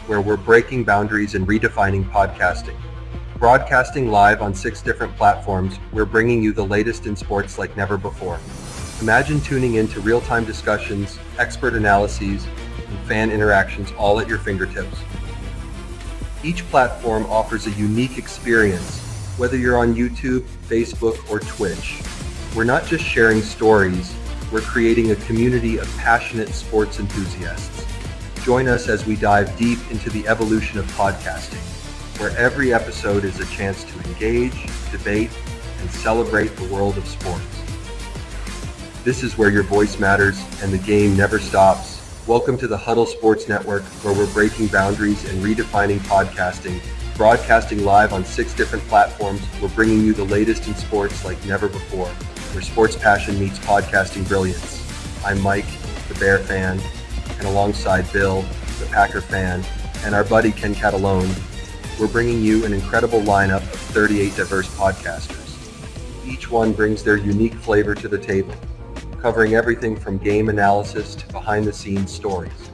where we're breaking boundaries and redefining podcasting. Broadcasting live on 6 different platforms, we're bringing you the latest in sports like never before. Imagine tuning into real-time discussions, expert analyses, and fan interactions all at your fingertips. Each platform offers a unique experience, whether you're on YouTube, Facebook, or Twitch. We're not just sharing stories, we're creating a community of passionate sports enthusiasts. Join us as we dive deep into the evolution of podcasting, where every episode is a chance to engage, debate, and celebrate the world of sports. This is where your voice matters and the game never stops. Welcome to the Huddle Sports Network, where we're breaking boundaries and redefining podcasting. Broadcasting live on 6 different platforms, we're bringing you the latest in sports like never before, where sports passion meets podcasting brilliance. I'm Mike, the Bear fan, and alongside Bill, the Packer fan, and our buddy Ken Catalone, we're bringing you an incredible lineup of 38 diverse podcasters. Each one brings their unique flavor to the table, covering everything from game analysis to behind-the-scenes stories.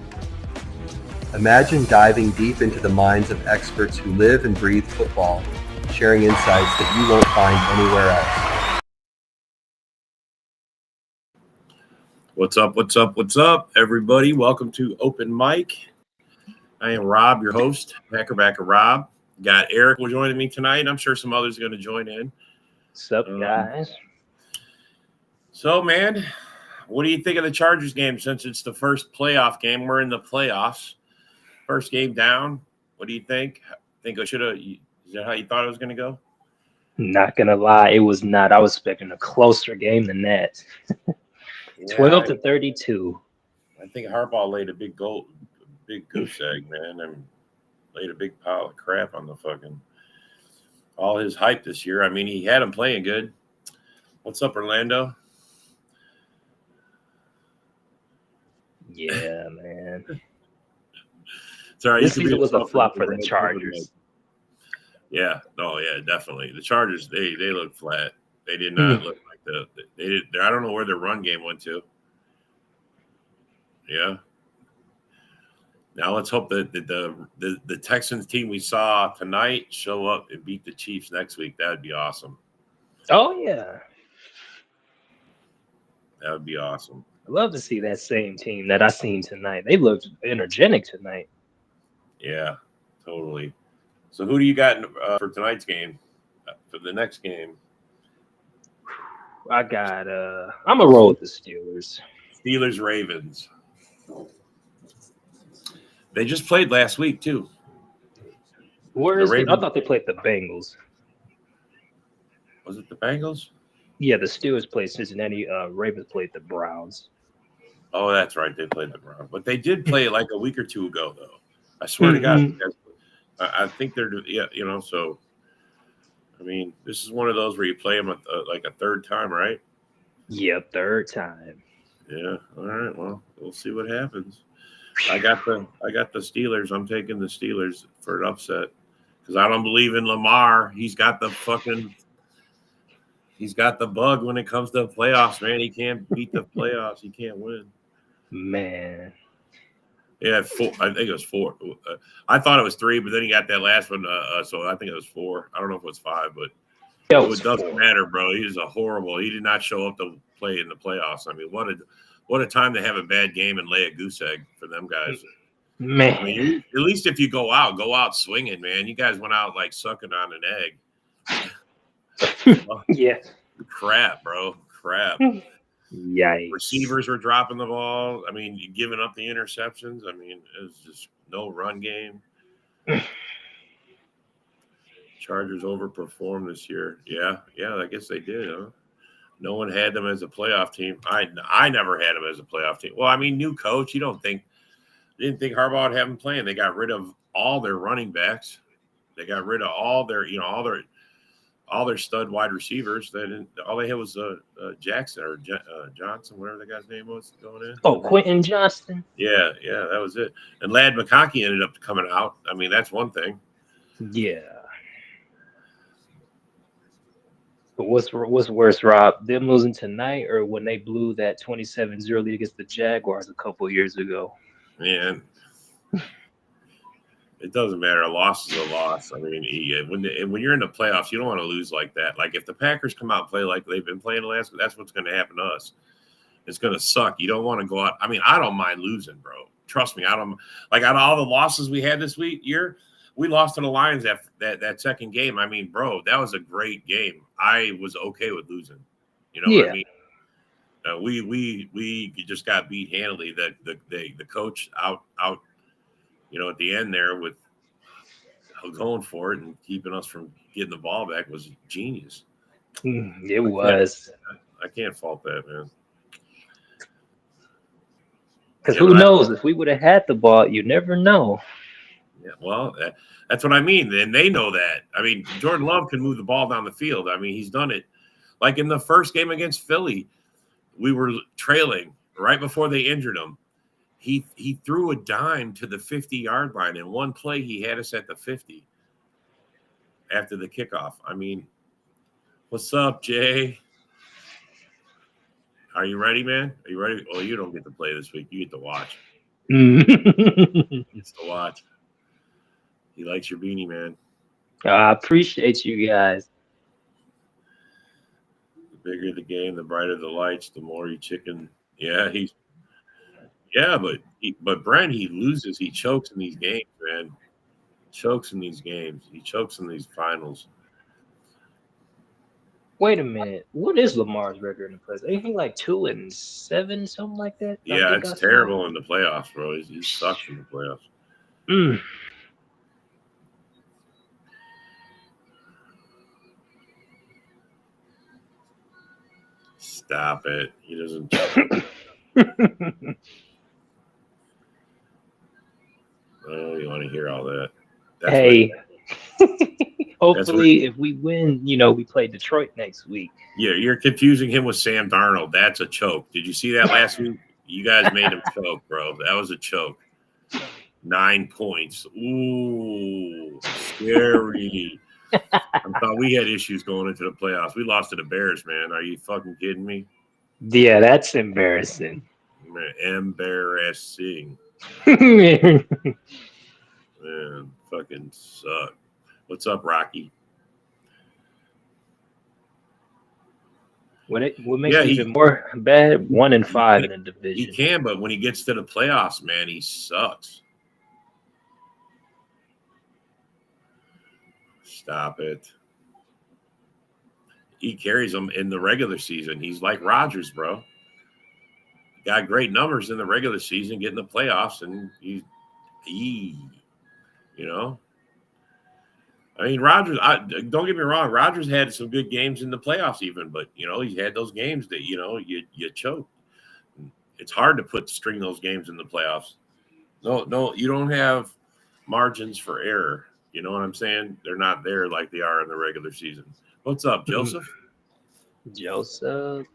Imagine diving deep into the minds of experts who live and breathe football, sharing insights that you won't find anywhere else. What's up, everybody? Welcome to Open Mic. I am Rob, your host, Packerbacker Rob. Got Eric joining me tonight. I'm sure some others are going to join in. What's up, guys? So, man, what do you think of the Chargers game since it's the first playoff game? We're in the playoffs. First game down. What do you think? Think I should have? Is that how you thought it was going to go? Not gonna lie, it was not. I was expecting a closer game than that. 12-32. I think Harbaugh laid a big goose egg, man, and laid a big pile of crap on the fucking all his hype this year. I mean, he had him playing good. What's up, Orlando? Yeah, man. Sorry, this season was a flop for the Chargers. Yeah, definitely. The Chargers, they look flat. They did not look like they did. I don't know where their run game went to. Yeah. Now let's hope that the Texans team we saw tonight show up and beat the Chiefs next week. That would be awesome. Oh yeah, that would be awesome. I love to see that same team that I seen tonight. They looked energetic tonight. Yeah, totally. So who do you got for tonight's game? For the next game, I got. I'm gonna roll with the Steelers. Steelers Ravens. They just played last week too. Where is it? I thought they played the Bengals. Was it the Bengals? Yeah, the Steelers played Cincinnati. Ravens played the Browns. Oh, that's right. They played the Browns, but they did play like a week or two ago, though. I swear to God, I think they're So, I mean, this is one of those where you play them like a third time, right? Yeah, third time. Yeah. All right. Well, we'll see what happens. I got the Steelers. I'm taking the Steelers for an upset because I don't believe in Lamar. He's got the bug when it comes to the playoffs, man. He can't beat the playoffs. He can't win. Man. Yeah, 4. I think it was 4. I thought it was 3, but then he got that last one. So I think it was 4. I don't know if it was 5, but it doesn't matter, bro. He did not show up to play in the playoffs. I mean, what a time to have a bad game and lay a goose egg for them guys. Man. I mean, at least if you go out swinging, man. You guys went out like sucking on an egg. Yeah. Crap, bro. Crap. Yikes. Receivers were dropping the ball. I mean, giving up the interceptions. I mean, it was just no run game. Chargers overperformed this year. Yeah, I guess they did, huh? No one had them as a playoff team. I never had them as a playoff team. Well, I mean, new coach. You didn't think Harbaugh would have them playing. They got rid of all their running backs. They got rid of all their stud wide receivers. All they had was Jackson or Johnson, whatever the guy's name was going in. Oh, Quentin Johnston. Yeah, that was it. And Ladd McConkey ended up coming out. I mean, that's one thing. Yeah. But what's worse, Rob? Them losing tonight or when they blew that 27-0 lead against the Jaguars a couple of years ago? Man, It doesn't matter. A loss is a loss. I mean, when you're in the playoffs, you don't want to lose like that. Like if the Packers come out and play like they've been playing that's what's going to happen to us. It's going to suck. You don't want to go out. I mean, I don't mind losing, bro. Trust me. I don't like out of all the losses we had this year, we lost to the Lions that second game. I mean, bro, that was a great game. I was okay with losing. You know what I mean? We just got beat handily. The coach out at the end there with going for it and keeping us from getting the ball back was genius. It was. I can't fault that, man. Because who knows? If we would have had the ball, you never know. Yeah, well, that's what I mean. And they know that. I mean, Jordan Love can move the ball down the field. I mean, he's done it. Like in the first game against Philly, we were trailing right before they injured him. He threw a dime to the 50-yard line. In one play, he had us at the 50 after the kickoff. I mean, what's up, Jay? Are you ready, man? Are you ready? Well, you don't get to play this week. You get to watch. He gets to watch. He likes your beanie, man. I appreciate you guys. The bigger the game, the brighter the lights, the more you chicken. Yeah, but Brent, he loses. He chokes in these games, man. Chokes in these games. He chokes in these finals. Wait a minute. What is Lamar's record in the playoffs? Anything like 2-7, something like that? Yeah, it's terrible in the playoffs, bro. He sucks in the playoffs. Stop it. He doesn't. Oh, you want to hear all that? Hey. Hopefully, if we win, we play Detroit next week. Yeah, you're confusing him with Sam Darnold. That's a choke. Did you see that last week? You guys made him choke, bro. That was a choke. 9 points. Ooh, scary. I thought we had issues going into the playoffs. We lost to the Bears, man. Are you fucking kidding me? Yeah, that's embarrassing. Embarrassing. Man, fucking suck. What's up, Rocky? What makes it even more bad? 1-5 in the division. He can, but when he gets to the playoffs, man, he sucks. Stop it. He carries them in the regular season. He's like Rodgers, bro. Got great numbers in the regular season, getting the playoffs, and I mean, Rodgers, don't get me wrong. Rodgers had some good games in the playoffs even, but, he had those games that, you choke. It's hard to string those games in the playoffs. No, you don't have margins for error. You know what I'm saying? They're not there like they are in the regular season. What's up, Joseph? Joseph.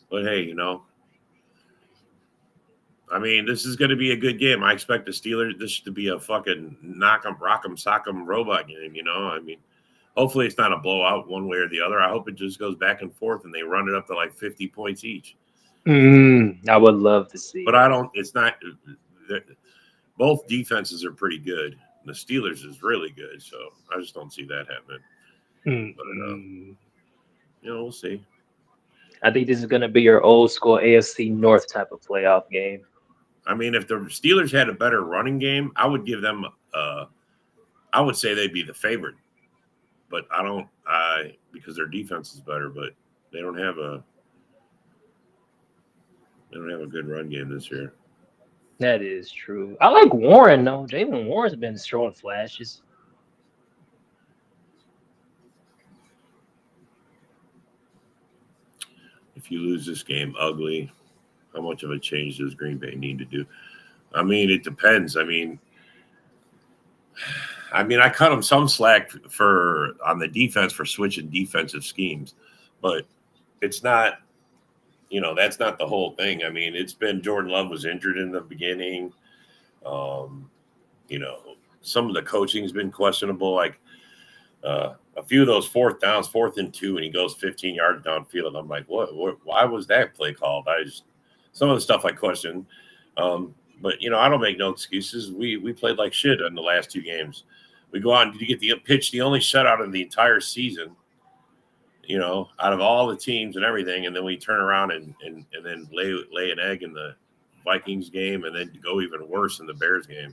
But, hey, I mean, this is going to be a good game. I expect the Steelers, this to be a fucking knock 'em, rock 'em, sock 'em robot game, I mean, hopefully it's not a blowout one way or the other. I hope it just goes back and forth and they run it up to like 50 points each. I would love to see. But both defenses are pretty good. The Steelers is really good, so I just don't see that happening. But, we'll see. I think this is going to be your old school AFC North type of playoff game. I mean, if the Steelers had a better running game, I would give them I would say they'd be the favorite. But because their defense is better, but they don't have a good run game this year. That is true. I like Warren though. Jalen Warren's been showing flashes. If you lose this game ugly, how much of a change does Green Bay need to do? I mean, it depends. I mean, I cut them some slack on the defense for switching defensive schemes, but it's not, that's not the whole thing. I mean, it's been Jordan Love was injured in the beginning. Some of the coaching has been questionable. Like a few of those 4th and 2, and he goes 15 yards downfield. I'm like, what? Why was that play called? Some of the stuff I question. But I don't make no excuses. We played like shit in the last two games. We go out and you get the pitch, the only shutout of the entire season. Out of all the teams and everything, and then we turn around and then lay an egg in the Vikings game, and then go even worse in the Bears game.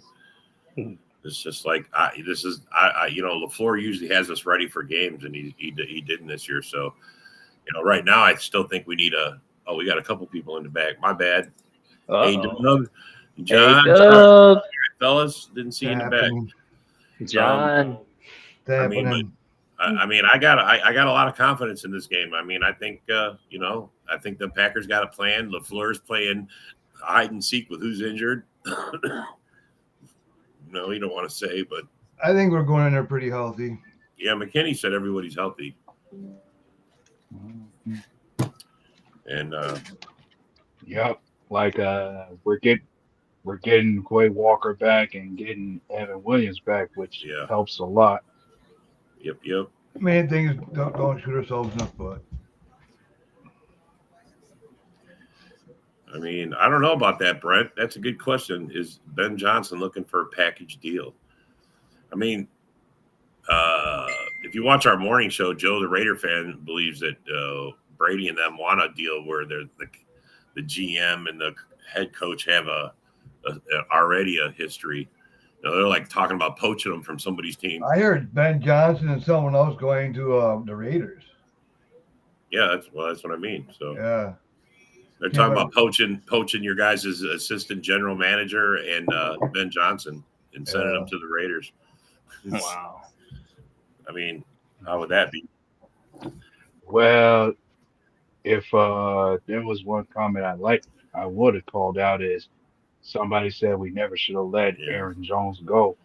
It's just like Lafleur usually has us ready for games, and he didn't this year. So right now I still think we need we got a couple people in the back. My bad. Hey, Uh-oh. Hey, John, Doug. fellas, didn't see you in the back. John. I mean, I got a lot of confidence in this game. I mean, I think I think the Packers got a plan. LaFleur's playing hide and seek with who's injured. No, you don't want to say, but I think we're going in there pretty healthy. Yeah, McKinney said everybody's healthy, and yep, like we're getting Quay Walker back and getting Evan Williams back, which helps a lot. Yep. Main thing is don't shoot ourselves in the foot. I mean, I don't know about that, Brent. That's a good question. Is Ben Johnson looking for a package deal? I mean, if you watch our morning show, Joe, the Raider fan, believes that Brady and them want a deal where the GM and the head coach have already a history. They're like talking about poaching them from somebody's team. I heard Ben Johnson and someone else going to the Raiders. Yeah, that's what I mean. So yeah. They're talking about poaching your guys' assistant general manager and Ben Johnson and sending them to the Raiders. Wow. I mean, how would that be? Well, if there was one comment I would have called out is somebody said we never should have let Aaron Jones go.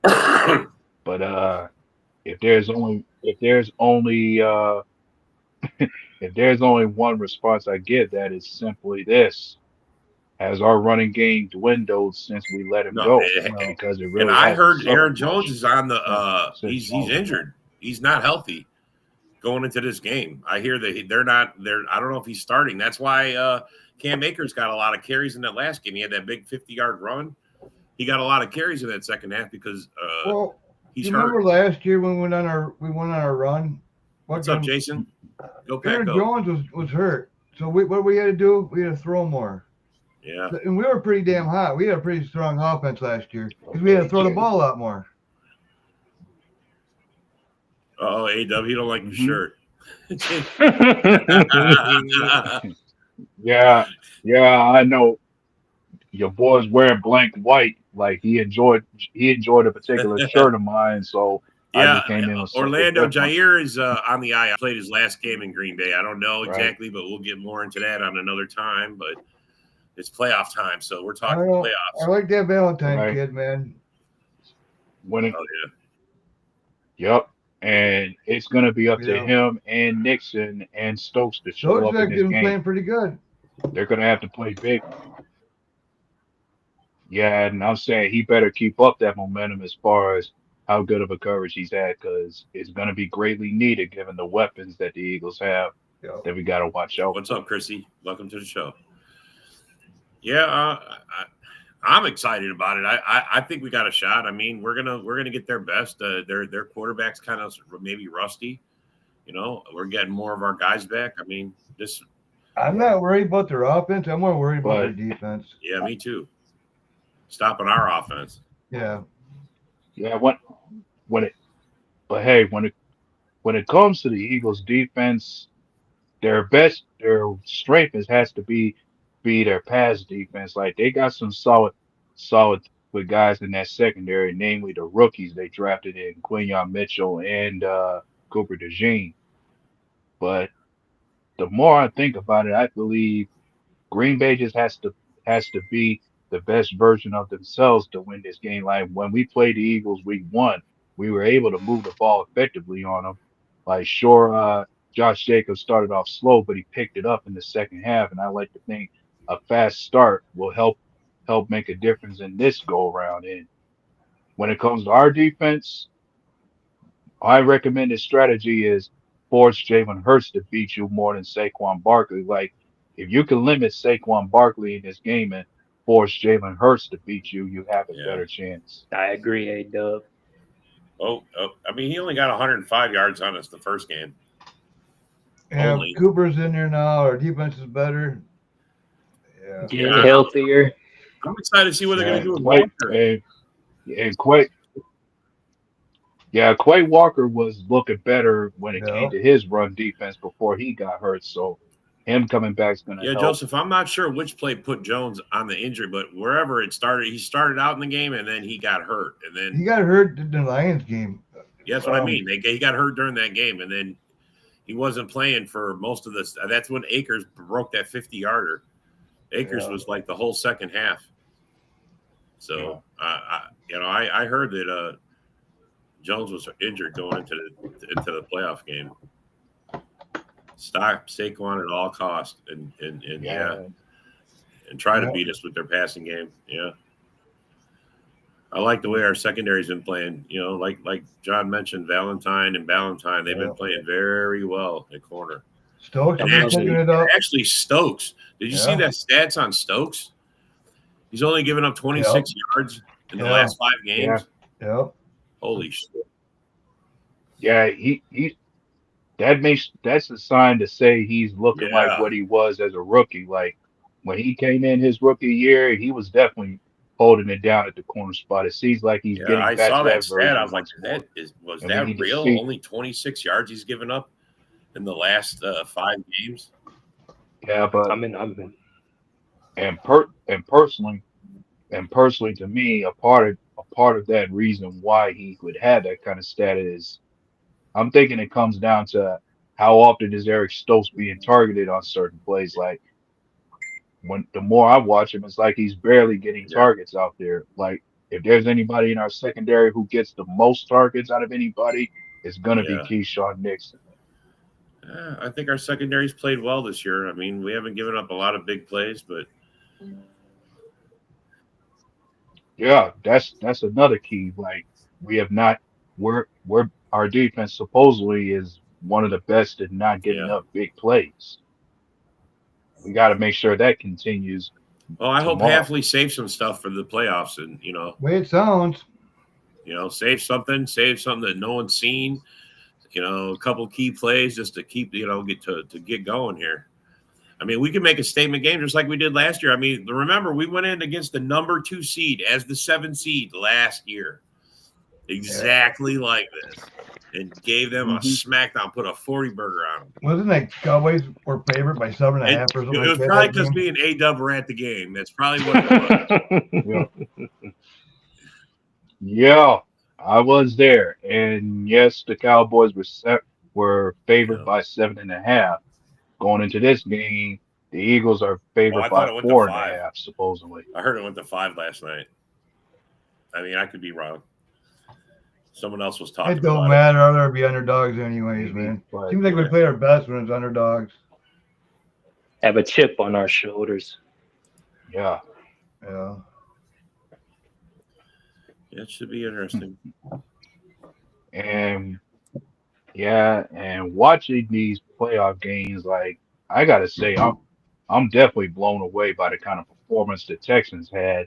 But if there's only if there's only one response I get, that is simply this: has our running game dwindled since we let him go? Because it really. And I heard Aaron Jones is on the. He's injured. He's not healthy going into this game. I hear that they're not. I don't know if he's starting. That's why Cam Akers got a lot of carries in that last game. He had that big 50-yard run. He got a lot of carries in that second half because he's hurt. Remember last year when we went on our run? What's up, Jason? Go Aaron Jones was hurt. So what we had to do, we had to throw more. Yeah. And we were pretty damn hot. We had a pretty strong offense last year because we had to throw the ball a lot more. Oh, A-Dub, you don't like your shirt. Yeah, I know. Your boy's wearing blank white. Like he enjoyed a particular shirt of mine, so I just came in with Orlando Jair is on the IR. Played his last game in Green Bay. I don't know exactly, but we'll get more into that on another time. But it's playoff time, so we're talking playoffs. I like that Valentine kid, man. Yep. And it's going to be up to him and Nixon and Stokes to show up in this game. Playing pretty good. They're going to have to play big. Yeah, and I'm saying he better keep up that momentum as far as how good of a coverage he's had, because it's going to be greatly needed given the weapons that the Eagles have that we got to watch out. What's up, Chrissy? Welcome to the show. Yeah, I'm excited about it. I think we got a shot. I mean, we're gonna get their best. Their quarterback's kind of maybe rusty. We're getting more of our guys back. I mean, I'm not worried about their offense. I'm more worried about their defense. Yeah, me too. Stopping our offense. Yeah. Yeah. When it comes to the Eagles' defense, their strength has to be their pass defense. Like they got some solid with guys in that secondary, namely the rookies they drafted in Quinyon Mitchell and Cooper DeJean. But the more I think about it, I believe Green Bay just has to be the best version of themselves to win this game. Like when we played the Eagles week 1, we were able to move the ball effectively on them. Like Josh Jacobs started off slow, but he picked it up in the second half, and I like to think a fast start will help make a difference in this go around. And when it comes to our defense, I recommended strategy is force Jalen Hurts to beat you more than Saquon Barkley. Like if you can limit Saquon Barkley in this game force Jalen Hurts to beat you, you have a Yeah. better chance. I agree, A-Dub. I mean, he only got 105 yards on us the first game. Yeah, Only. Cooper's in there now. Our defense is better. Yeah. Getting healthier. I'm excited to see what they're going to do with Quay, Walker. and Quay Walker was looking better when it came to his run defense before he got hurt. So him coming back is going to Yeah, help. Joseph, I'm not sure which play put Jones on the injury, but wherever it started, he started out in the game and then he got hurt. And then he got hurt in the Lions game. Yeah, that's what I mean. He got hurt during that game, and then he wasn't playing for most of this. That's when Akers broke that 50-yarder. Akers was like the whole second half. So, I heard that Jones was injured going into the playoff game. Stop Saquon at all costs, and try to beat us with their passing game. Yeah. I like the way our secondary's been playing. You know, like John mentioned, Valentine and Ballantyne, they've been playing very well at corner. Stokes, and actually Stokes. Did you see that stats on Stokes? He's only given up 26 yards in the last 5 games. Yeah. Holy shit. Yeah, that's a sign to say he's looking like what he was as a rookie. Like when he came in his rookie year, he was definitely holding it down at the corner spot. It seems like he's getting back saw to that that stat. version. I was like, was that real? Only 26 yards he's given up in the last 5 games. Yeah, but I'm in. And personally to me, a part of that reason why he would have that kind of stat is, I'm thinking it comes down to how often is Eric Stokes being targeted on certain plays. Like the more I watch him, it's like he's barely getting targets out there. Like if there's anybody in our secondary who gets the most targets out of anybody, it's gonna be Keyshawn Nixon. I think our secondary's played well this year. I mean, we haven't given up a lot of big plays, but yeah, that's another key. Like we have not, our defense supposedly is one of the best at not giving up big plays. We got to make sure that continues. Well, I hope Hafley saves some stuff for the playoffs, and way it sounds. Save something that no one's seen. A couple key plays just to keep get going here. I mean, we can make a statement game just like we did last year. I mean, remember we went in against the number 2 seed as the 7 seed last year, exactly like this, and gave them a smackdown, put a 40 burger on them. Wasn't that Cowboys were favored by 7.5 or something? It was probably because me and A-Dub were at the game. That's probably what it was. Yeah, I was there, and yes, the Cowboys were favored by 7.5. Going into this game, the Eagles are favored by 4.5, supposedly. I heard it went to 5 last night. I mean, I could be wrong. Someone else was talking. It don't matter. I'd rather be underdogs anyways, man. Seems like we play our best when it's underdogs. Have a chip on our shoulders. Yeah. Yeah. It should be interesting. And watching these playoff games, like I gotta say, I'm definitely blown away by the kind of performance the Texans had,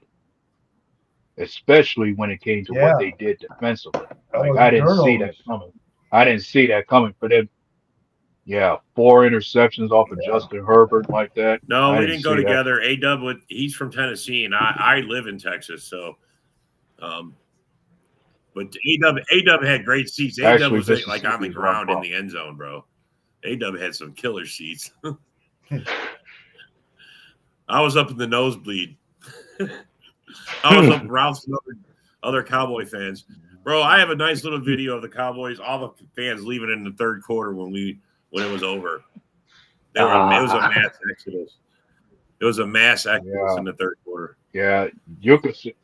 especially when it came to what they did defensively. Like I didn't see that coming. I didn't see that coming for them. Yeah, 4 interceptions off of Justin Herbert like that. No, we didn't go together. A-Dub he's from Tennessee, and I live in Texas, so but A-Dub had great seats. A-Dub was like on the ground in the end zone, bro. A-Dub had some killer seats. I was up in the nosebleed. I was up Ralph's and other Cowboy fans. Bro, I have a nice little video of the Cowboys, all the fans leaving in the third quarter when it was over. It was a mass exodus. It was a mass exodus in the third quarter. Yeah, you could see.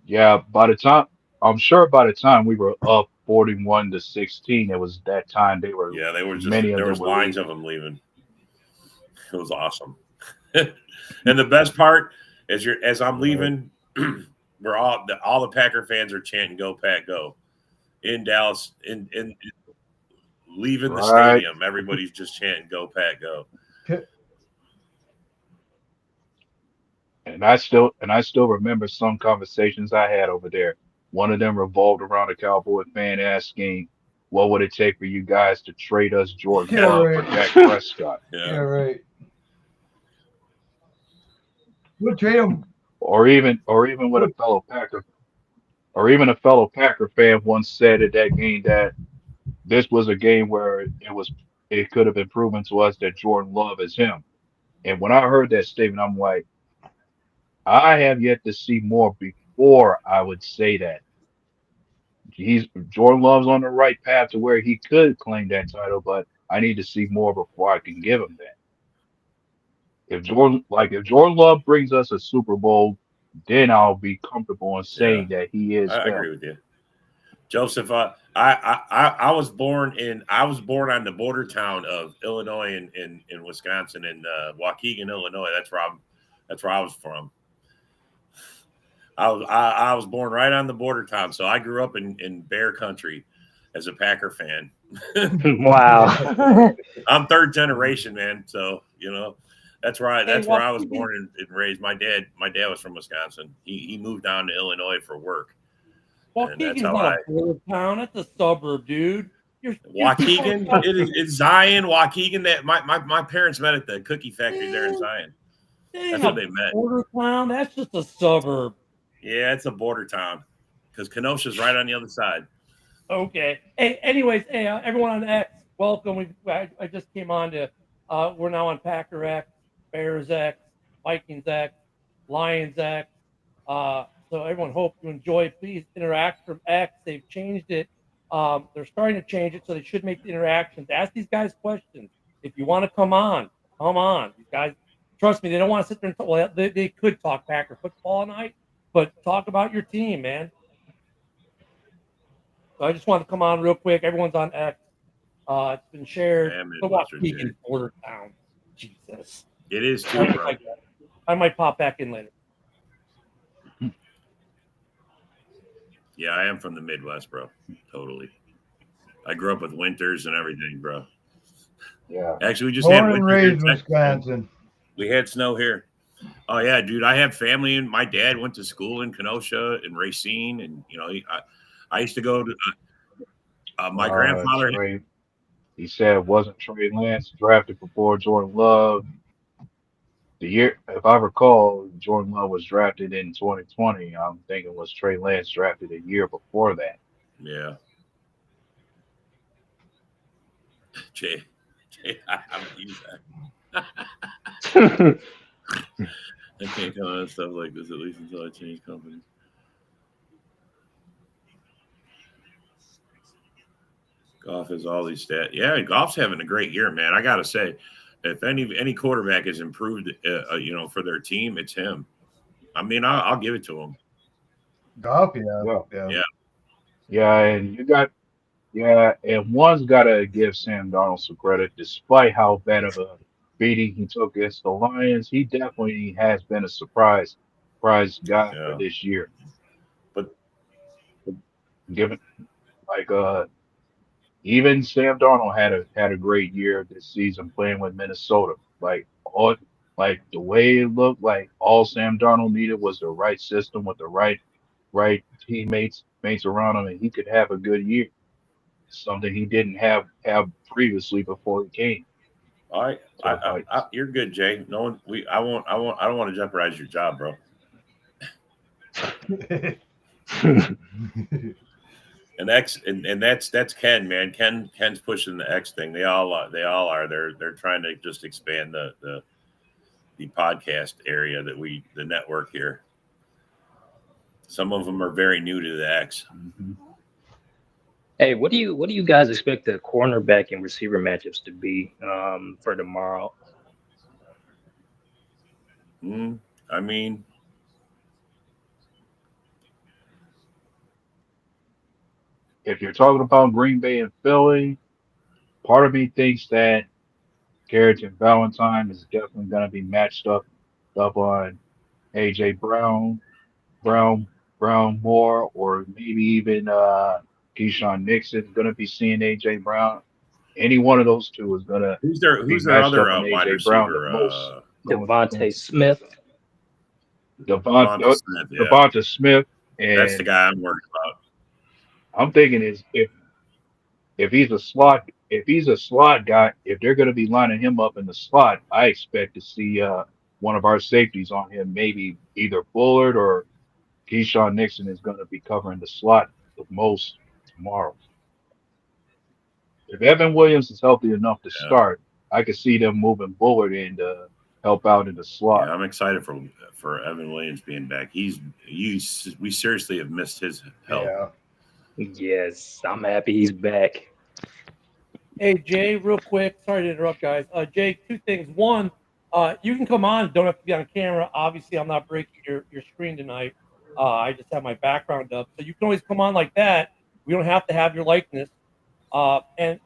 Yeah, by the time we were up 41-16, it was that time they were. Yeah, they were just there was lines of them leaving. It was awesome. And the best part is as I'm leaving, we're all the Packer fans are chanting "Go Pack, Go!" in Dallas. In leaving the stadium, everybody's just chanting "Go Pack, Go!" And I still remember some conversations I had over there. One of them revolved around a Cowboy fan asking, "What would it take for you guys to trade us Jordan Yeah, Love for right. Dak Prescott?" Yeah, Yeah. right. We'll trade him. Or even what a fellow Packer fan once said at that game that this was a game where it could have been proven to us that Jordan Love is him. And when I heard that statement, I'm like, I have yet to see more before I would say that. Jordan Love's on the right path to where he could claim that title, but I need to see more before I can give him that. If Jordan Love brings us a Super Bowl, then I'll be comfortable in Yeah. saying that he is I him. agree with you. Joseph, I was born on the border town of Illinois and Wisconsin in Waukegan, Illinois. That's where I was from. I was born right on the border town, so I grew up in Bear Country as a Packer fan. Wow. I'm third generation, man. So that's where I was Waukegan. born and raised. My dad was from Wisconsin. He moved down to Illinois for work. And that's Waukegan's how not a border town. That's a suburb, dude. You're Waukegan, it's Zion, Waukegan. That my parents met at the cookie factory there in Zion. That's where they met. Border town. That's just a suburb. Yeah, it's a border town because Kenosha's right on the other side. Okay. Hey, anyways, everyone on X, welcome. I just came on to. We're now on Packer X, Bears X, Vikings X, Lions X. So everyone, hope you enjoy. Please interact from X. They've changed it. They're starting to change it, so they should make the interactions. Ask these guys questions. If you want to come on, come on. You guys, trust me, they don't want to sit there and talk. Well, they could talk Packer football night, but talk about your team, man. So I just wanted to come on real quick. Everyone's on X. It's been shared. Damn it, Mr. J. Border town. Jesus. It is too, bro. I might pop back in later. Yeah, I am from the Midwest, bro. Totally. I grew up with winters and everything, bro. Yeah. Actually, we just Born had and winter here in raised Texas. Wisconsin. We had snow here. Oh yeah, dude. I have family, and my dad went to school in Kenosha and Racine, and I used to go to my grandfather. He said, wasn't Trey Lance drafted before Jordan Love? The year, if I recall, Jordan Love was drafted in 2020. I'm thinking was Trey Lance drafted a year before that. Yeah. Jay, I'm gonna use that. I can't comment on stuff like this, at least until I change companies. Goff has all these stats. Yeah, Goff's having a great year, man. I gotta say, if any quarterback has improved, for their team, it's him. I mean, I'll give it to him. Golf, Yeah, and one's got to give Sam Darnold some credit, despite how bad of a beating he took against the Lions. He definitely has been a surprise guy for this year. But given even Sam Darnold had a great year this season playing with Minnesota. The way it looked, like all Sam Darnold needed was the right system with the right teammates around him, and he could have a good year. Something he didn't have previously before he came. All right, you're good, Jay. No one, I don't want to jeopardize your job, bro. And X, and that's Ken, man. Ken's pushing the X thing. They all are. They're trying to just expand the podcast area the network here. Some of them are very new to the X. Mm-hmm. Hey, what do you guys expect the cornerback and receiver matchups to be for tomorrow? I mean, if you're talking about Green Bay and Philly, part of me thinks that Garrett and Valentine is definitely going to be matched up on AJ Brown more, or maybe even Keyshawn Nixon is going to be seeing AJ Brown. Any one of those two is going to. Who's their other wide receiver? Devontae Smith. Devonta Smith, yeah. Devonta Smith, and That's the guy I'm worried about. I'm thinking is if he's a slot guy, if they're going to be lining him up in the slot, I expect to see one of our safeties on him, maybe either Bullard or Keyshawn Nixon is going to be covering the slot the most tomorrow. If Evan Williams is healthy enough to start, I could see them moving Bullard in to help out in the slot. Yeah, I'm excited for Evan Williams being back. We seriously have missed his help. Yeah. Yes, I'm happy he's back. Hey, Jay, real quick. Sorry to interrupt, guys. Jay, two things. One, you can come on. Don't have to be on camera. Obviously, I'm not breaking your screen tonight. I just have my background up. So you can always come on like that. We don't have to have your likeness. And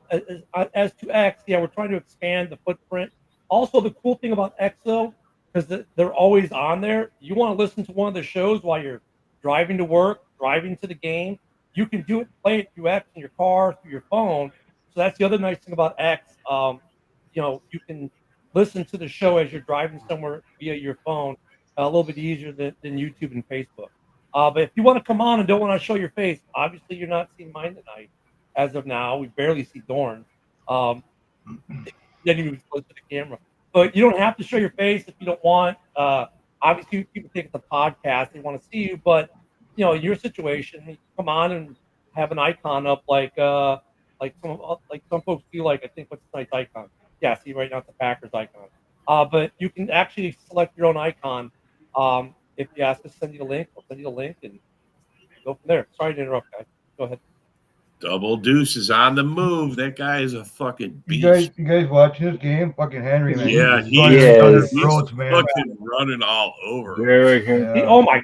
as to X, yeah, we're trying to expand the footprint. Also, the cool thing about X, though, because they're always on there, you want to listen to one of the shows while you're driving to work, driving to the game. You can play it through X in your car, through your phone. So that's the other nice thing about X. You can listen to the show as you're driving somewhere via your phone a little bit easier than YouTube and Facebook. But if you want to come on and don't want to show your face, obviously you're not seeing mine tonight. As of now, we barely see Dorn. Then you close to the camera. But you don't have to show your face if you don't want. Obviously, people think it's a podcast; they want to see you. But in your situation, you come on and have an icon up like some folks do. Like I think what's tonight's icon? Yeah, see right now it's the Packers icon. But you can actually select your own icon. If you ask us to send you the link, I'll send you the link and go from there. Sorry to interrupt, guys. Go ahead. Double Deuce is on the move. That guy is a fucking beast. You guys watching this game? Fucking Henry, man. Yeah, he's man. fucking running all over.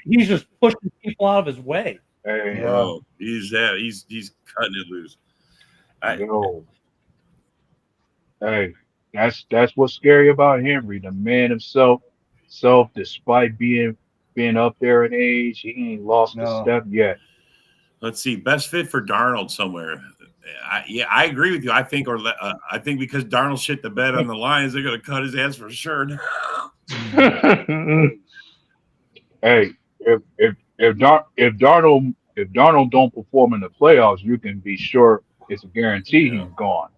He's just pushing people out of his way. Hey, bro, he's cutting it loose. Hey, that's what's scary about Henry, the man himself. Despite being up there in age, he ain't lost a step yet. Let's see, best fit for Darnold somewhere. I agree with you. I think because Darnold shit the bed on the Lions, they're going to cut his ass for sure. Hey, if Darnold don't perform in the playoffs, you can be sure it's a guarantee he's gone.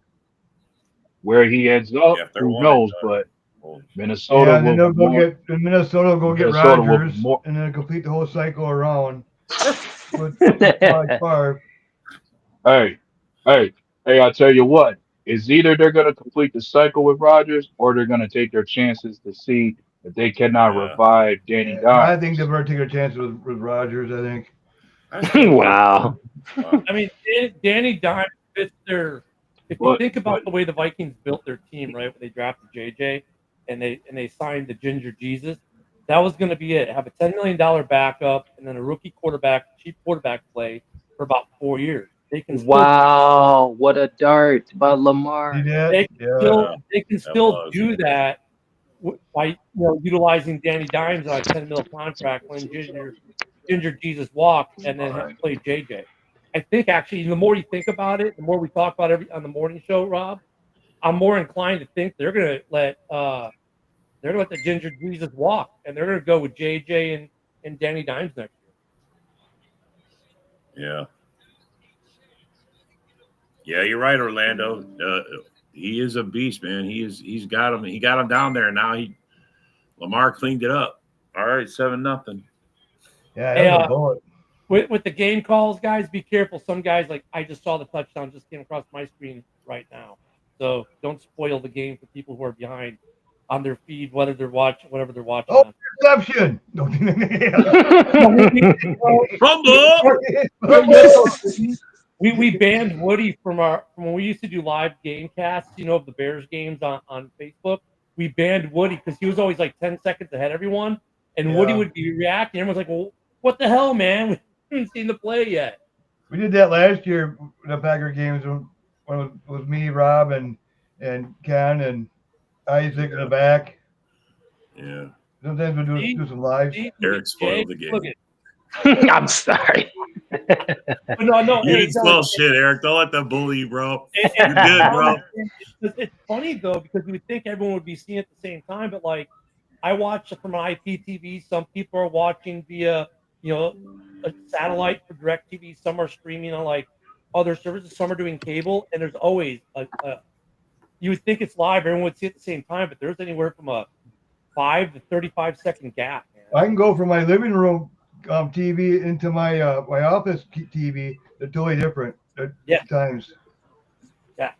Where he ends up, who knows? But Minnesota will go get Rodgers and then complete the whole cycle around. Hey, I tell you what, is either they're going to complete the cycle with Rodgers or they're going to take their chances to see if they cannot revive Danny Dimes. I think they're going to take their chances with Rodgers, I think. Wow. I mean, Danny Dimes fits their. If you think about the way the Vikings built their team, right, when they drafted JJ and they signed the Ginger Jesus, that was going to be it. Have a $10 million backup and then a rookie quarterback, cheap quarterback play for about 4 years. They can what a dart by Lamar. They can still do that by utilizing Danny Dimes on a $10 million contract when Ginger Jesus walked and then play JJ. I think actually, the more you think about it, the more we talk about on the morning show, Rob, I'm more inclined to think they're gonna let the Ginger Jesus walk, and they're gonna go with JJ and Danny Dimes next year. Yeah, you're right, Orlando. He is a beast, man. He's got him. He got him down there. Now Lamar cleaned it up. All right, 7-0. Yeah, with the game calls, guys, be careful. Some guys, like I just saw the touchdown, just came across my screen right now. So don't spoil the game for people who are behind on their feed, whatever they're watching. Oh, interception! We banned Woody from when we used to do live game casts, of the Bears games on Facebook. We banned Woody because he was always like 10 seconds ahead of everyone, and Woody would be reacting. Everyone's like, "Well, what the hell, man? We haven't seen the play yet." We did that last year, the Packer games, when it was me, Rob, and Ken and Isaac in the back. Yeah. Sometimes we do some lives. Eric spoiled the game. I'm sorry. No, you didn't spoil shit, Eric. Don't let them bully you, bro. You're good, bro. It's funny though because you would think everyone would be seeing it at the same time, but like I watch from an IPTV. Some people are watching via, a satellite for DirecTV. Some are streaming on like other services. Some are doing cable, and there's always you would think it's live, everyone would see it at the same time, but there's anywhere from a 5 to 35-second gap. Man. I can go from my living room TV into my my office TV. They're totally different at times. Yeah.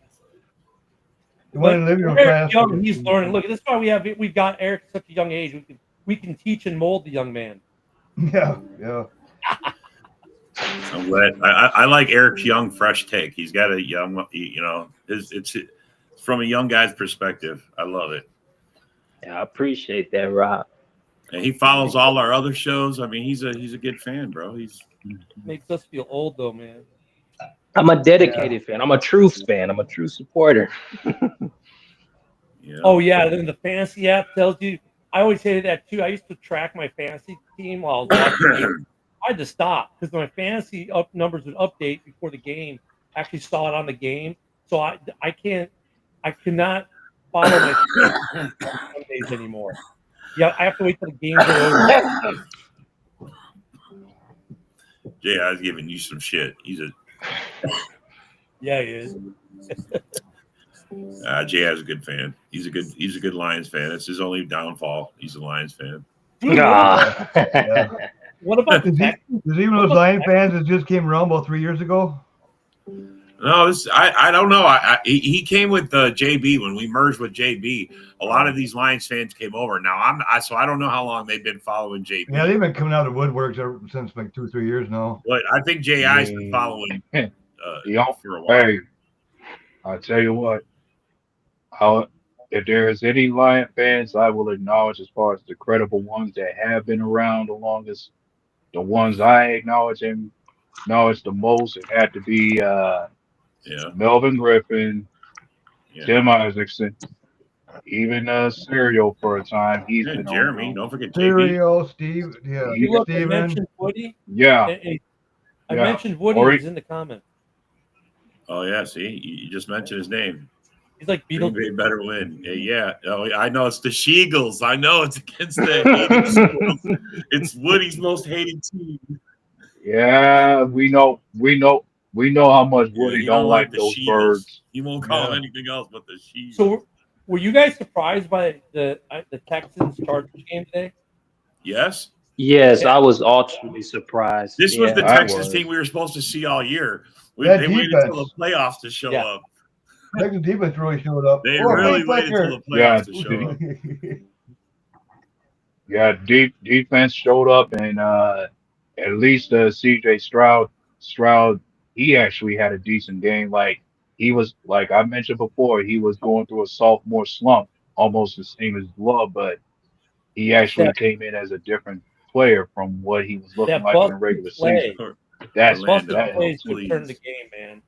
The one in the living room fast. Young, he's learning. Look, that's why we've got Eric at such a young age. We can teach and mold the young man. Yeah. I'm glad. I like Eric's young, fresh take. He's got a young, it's from a young guy's perspective. I love it. Yeah, I appreciate that, Rob. And he follows all our other shows. I mean, he's a good fan, bro. Makes us feel old, though, man. I'm a dedicated fan. I'm a truth fan. I'm a true supporter. Yeah. Oh, yeah. Then the fantasy app tells you. I always hated that, too. I used to track my fantasy team while I was watching. I had to stop because my fantasy numbers would update before the game. I actually saw it on the game. So I cannot follow my Sundays anymore. Yeah, I have to wait till the games are over. Yeah, I was giving you some shit. Yeah, he is. Jay is a good fan. He's a good Lions fan. That's his only downfall. He's a Lions fan. Yeah. What about the Texans? There's even those Lion fans that just came around about 3 years ago. No, I don't know. He came with JB when we merged with JB. A lot of these Lions fans came over. Now I don't know how long they've been following JB. Yeah, they've been coming out of the woodworks ever since like 2 or 3 years now. But I think JI's been following for a while. Hey, I'll tell you what. If there is any Lion fans, I will acknowledge as far as the credible ones that have been around the longest. The ones I acknowledge the most, it had to be Melvin Griffin, Tim Isaacson, even Serial for a time. He's been Jeremy. Don't forget Serial, Steve. Yeah, I mentioned Woody. Yeah. I mentioned Woody. He's in the comments. Oh yeah, see, you just mentioned his name. He's like Green Bay better win. Yeah. Oh, I know it's the Sheagles. I know it's against the it's Woody's most hated team. Yeah, we know how much Woody don't like those Sheagles. Birds. He won't call them anything else but the Sheagles. So, were you guys surprised by the Texans Chargers game today? Yes. Yes, I was ultimately surprised. This was the Texans team we were supposed to see all year. They waited until the playoffs to show up. Texas defense really showed up. They really waited until the playoffs to show up. Yeah, defense showed up, and at least CJ Stroud, he actually had a decent game. Like he was, like I mentioned before, he was going through a sophomore slump, almost the same as Love, but he actually came in as a different player from what he was looking like in the regular season. That's busted plays to turn the game, man.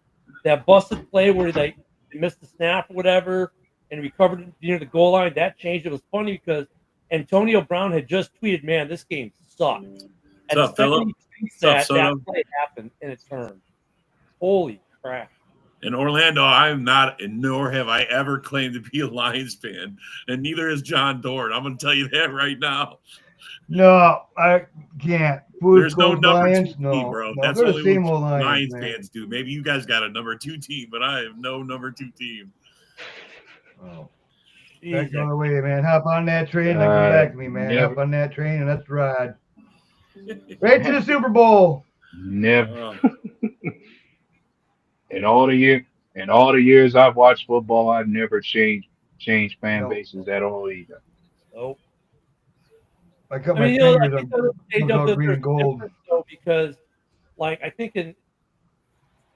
That busted play where they missed the snap or whatever and recovered near the goal line, that changed. It was funny because Antonio Brown had just tweeted, "Man, this game sucked." And what's up, Philip? That play happened and it turned. Holy crap! In Orlando, I'm not, and nor have I ever claimed to be a Lions fan, and neither is John Dorn. I'm going to tell you that right now. No, I can't. There's no number Lions? 2 team, bro. That's the only same what Lions fans do. Maybe you guys got a number 2 team, but I have no number 2 team. Oh. Back on the way, man. Hop on that train and then come back to me, man. Hop on that train and let's ride. Right to the Super Bowl. Never. In all the years I've watched football, I've never changed fan bases at all either. Nope. I cut my fingers on green and gold. Because, like, I think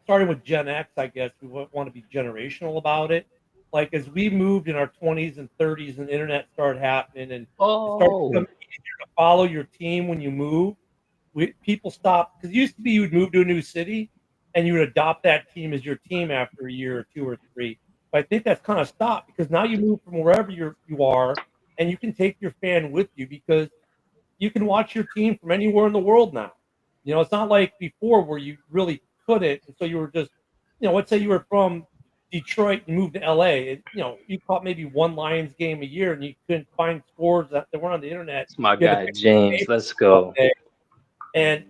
starting with Gen X, I guess we want to be generational about it. Like, as we moved in our 20s and 30s and the internet started happening and it started becoming easier to follow your team when you move, people stopped. Because it used to be you would move to a new city and you would adopt that team as your team after a year or 2 or 3. But I think that's kind of stopped because now you move from wherever you are and you can take your fan with you because you can watch your team from anywhere in the world now. It's not like before where you really couldn't. And so you were just, let's say you were from Detroit and moved to LA, you caught maybe one Lions game a year, and you couldn't find scores that weren't on the internet. It's my You had to guy pick James. Let's go. and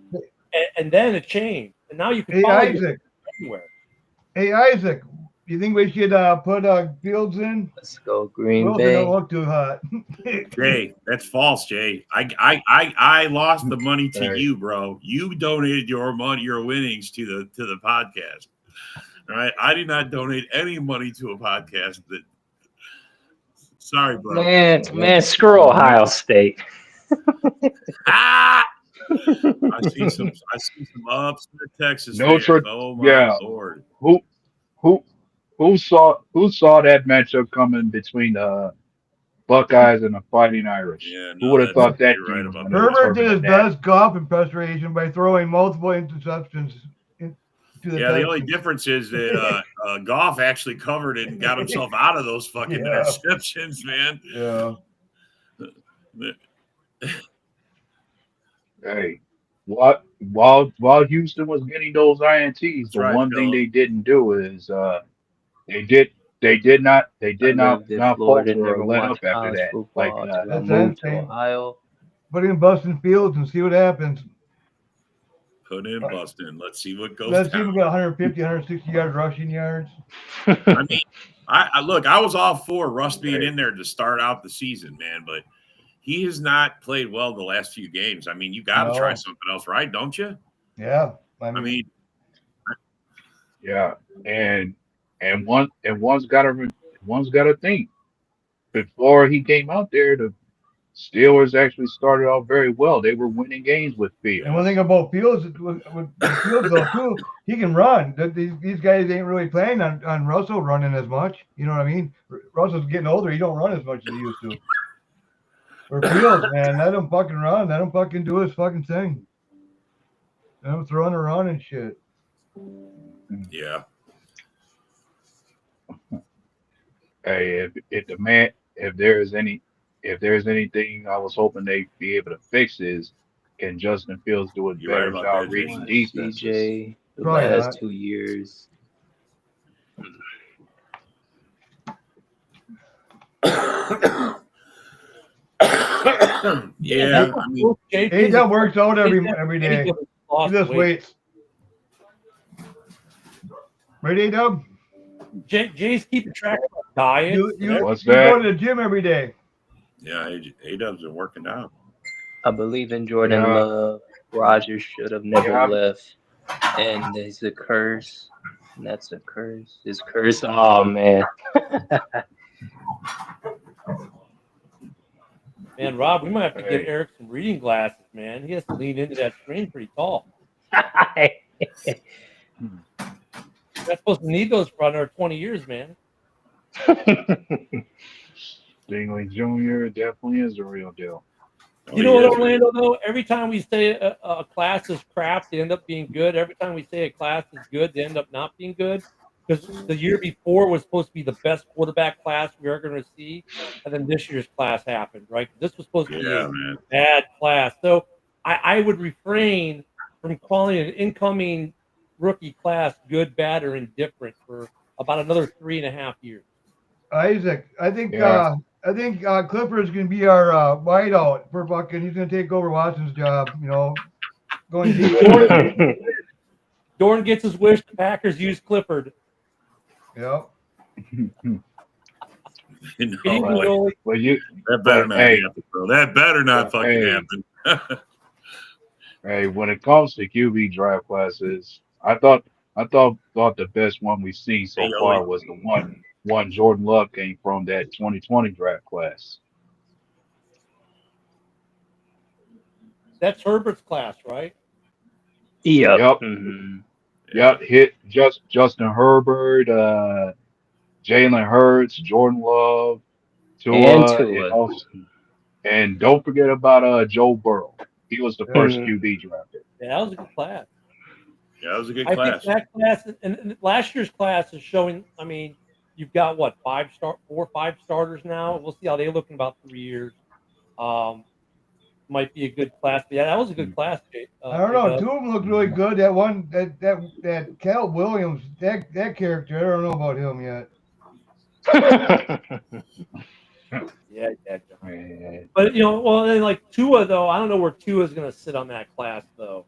then it changed, and now you can Hey, follow Isaac. anywhere. Hey, Isaac. You think we should put Fields in? Let's go Green Wilson Bay. don't look too hot. Jay, that's false, Jay. I lost the money to Hey. you, bro. You donated your money, your winnings to the podcast. All right. I did not donate any money to a podcast. Sorry, bro. Man, screw Ohio State. I see some upset Texas No, fans. Oh my Lord. Who saw that matchup coming between the Buckeyes and the Fighting Irish? Yeah, Who would have thought that you're right game was about going that. to Herbert did his best golf impersonation by throwing multiple interceptions to the the only difference is that Goff actually covered it and got himself out of those fucking interceptions, man. Yeah. Hey, while Houston was getting those INTs, That's the right, one thing Phillip. they didn't do is they did not not Florida falter or never let watched up after college that. football Like until I That's moved to insane. Ohio. Put in Bustin Fields and see what happens. Put in Bustin. Let's see what goes Let's see if down. we got 150, 160 yards rushing yards. I mean, I look, I was all for Russ being in there to start out the season, man, but he has not played well the last few games. I mean, you got to try something else, right? Don't you? Yeah. I mean, yeah, and one's got to think. Before he came out there, the Steelers actually started off very well. They were winning games with Fields. And one thing about Fields, with Fields though too, he can run. These guys ain't really playing on Russell running as much. You know what I mean? Russell's getting older. He don't run as much as he used to. Or Fields, man, let him fucking run. Let him fucking do his fucking thing. Let him throwing around and shit. Yeah. Hey, if there's anything I was hoping they'd be able to fix is, can Justin Fields do a You're right better about job that, reading Watch defenses? CJ the Probably last not. 2 years. Yeah, I mean, A-Dub works out every day. He just waits. Right, A-Dub? Jay's keeping track of diet. You What's go that? to the gym every day. yeah, A-Dub's been working out. I believe in Jordan Yeah. Love. Rogers should have never Yeah. left. And it's a curse. And that's a curse. It's curse. Oh, man. Man, Rob, we might have to get Hey. Eric some reading glasses, man. He has to lean into that screen pretty tall. That's supposed to need those for another 20 years, man. Stingley Jr. definitely is the real deal. You know what, Orlando, though? Every time we say a class is crap, they end up being good. Every time we say a class is good, they end up not being good. Because the year before was supposed to be the best quarterback class we are going to see. And then this year's class happened, right? This was supposed to be a bad class. So I would refrain from calling an incoming rookie class good, bad, or indifferent for about another 3.5 years. Isaac, I think Clifford is going to be our wideout for fucking. He's going to take over Watson's job. You know, going deep. Dorn gets his wish. The Packers use Clifford. Yep. That better not happen, bro. That better not fucking happen. Hey, when it comes to QB draft classes, I thought the best one we've seen so far was the one Jordan Love came from, that 2020 draft class. That's Herbert's class, right? Yep. Yep. Mm-hmm. Yep. Hit Justin Herbert, Jalen Hurts, Jordan Love, Tua. And don't forget about Joe Burrow. He was the first QB drafted. Yeah, that was a good class. Yeah, that was a good class. I think that class and last year's class is showing. I mean, you've got what 4 or 5 starters now. We'll see how they look in about 3 years. might be a good class. But yeah, that was a good class. I don't know. J-Dub. Two of them look really good. That one, that Cal Williams, that character. I don't know about him yet. Yeah, John. Man. But well, then like Tua though, I don't know where Tua is going to sit on that class though.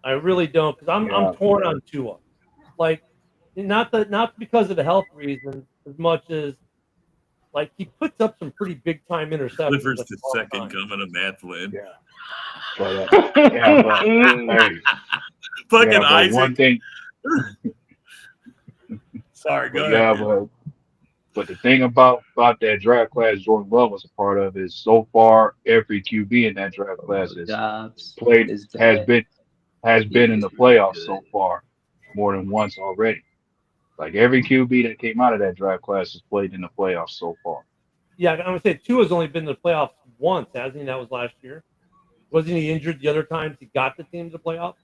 I really don't, because I'm torn on Tua. Like, not because of the health reasons as much as like he puts up some pretty big time interceptions. Clifford's like, the all the second time. coming of Matt Flynn. Yeah. But hey, Fucking but Isaac. one thing. Sorry, go But ahead. but the thing about that draft class Jordan Love was a part of is so far every QB in that draft class has Dobbs played is has that been in is the really playoffs good. so far more than once already. Like every QB that came out of that draft class has played in the playoffs so far. Yeah, I'm gonna say Tua's only been to the playoffs once, hasn't he? That was last year. Wasn't he injured the other times he got the team to the playoffs?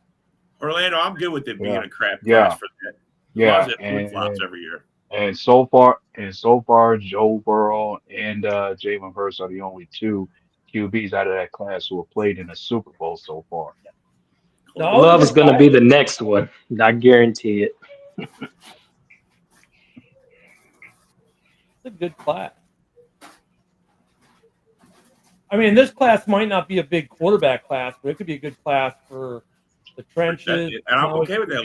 Orlando, I'm good with it being Yeah. a crap Yeah. class for that. As Yeah, long as it flip-flops every year. and so far, Joe Burrow and Jalen Hurts are the only two QBs out of that class who have played in a Super Bowl so far. No, Love is going to be the next one. I guarantee it. It's a good class. I mean, this class might not be a big quarterback class, but it could be a good class for the trenches. And I'm okay with that.